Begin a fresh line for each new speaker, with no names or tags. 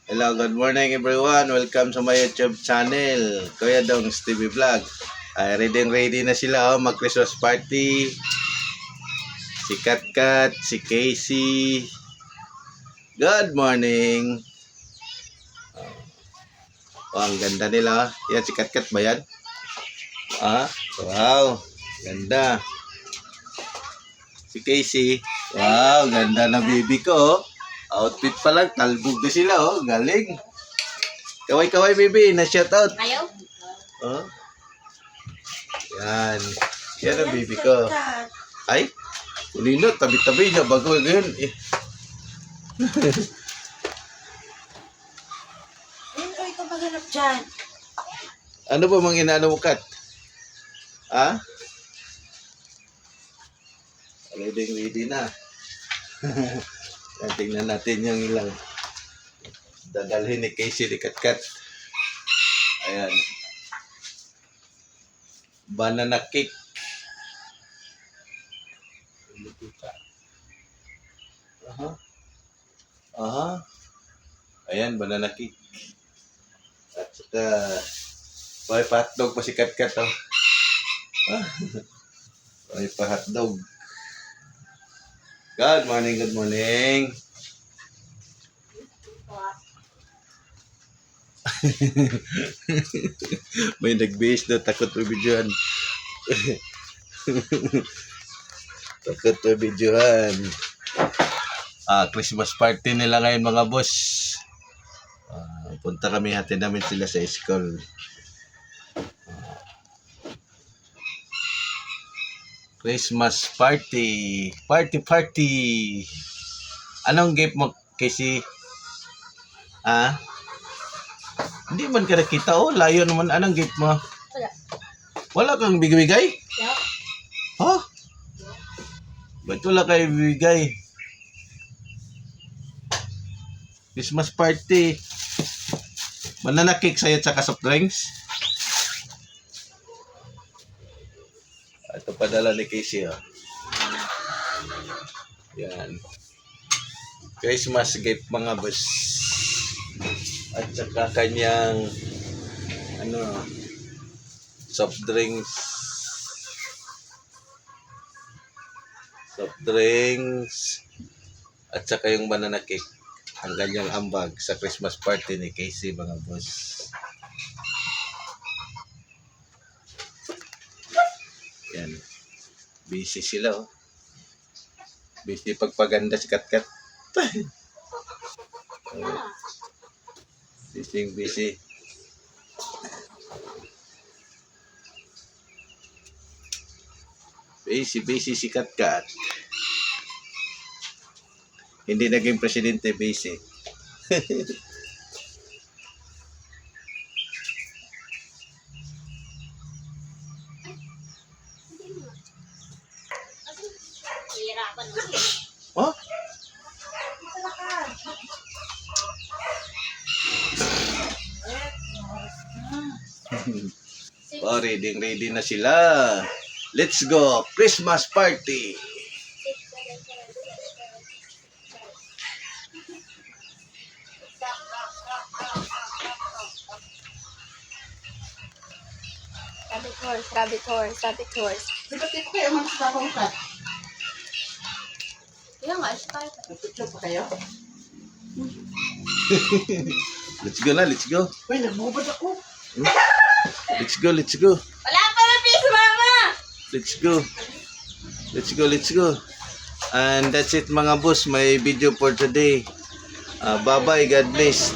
Hello, good morning everyone. Welcome sa my YouTube channel. Kuya Dongs TV Vlog. Ay, ready na sila mag-Christmas party. Si Katkat, si Casey. Good morning. Oh, ang ganda nila. Yan si Katkat ba yan? Ah, wow. Ganda. Si Casey. Wow, ganda na baby ko. Outfit pa lang, talbog na sila, oh. Galing. Kaway-kaway, baby. Na-shout out.
Ayaw?
Oh. Yan. Yan ang baby ko. Ay, kulino. Tabi-tabi niya. Bago ngayon. Eh.
Ayun, oy, ikaw maghanap dyan.
Ano ba mga inaano mo, Kat? Ha? Ready na. Tingnan natin yung ilang dadalhin ni Casey ni Katkat. Ayan. Banana cake. Aha. Ayan, banana cake. At saka may hotdog pa si Katkat, oh. May pa hotdog. Good morning, good morning. May nag-base na takot na videohan. Takot na videohan. Christmas party nila ngayon mga boss. Punta kami, hatid namin sila sa school. Christmas party. Party. Anong gift mo, Casey? Hindi man ka nakita. Oh, layo naman. Anong gift mo?
Wala.
Wala kang bigay-bigay?
Yeah.
Ha? Ba't wala kayo bigay? Christmas party. Banana cake sa'yo at saka soft drinks? Ito padala ni Casey, oh. Yan. Christmas gift mga boss. At saka kanyang soft drinks. At saka yung banana cake. Ang kanyang ambag sa Christmas party ni Casey mga boss. Yan. Busy sila, oh. Busy pagpaganda si Katkat. Busy. Busy si Katkat. Hindi naging presidente, busy. Oh? Oh, ready na sila. Let's go, Christmas party.
Rabbit horse.
Dapat ito kayo mga sabong ka.
Kaya nga, tayo.
Nagpicture pa kayo?
Let's go.
Uy, nagbubad ako.
Let's go.
Wala pa na piso, mama!
Let's go. And that's it mga boss. May video for today. Bye-bye. God bless.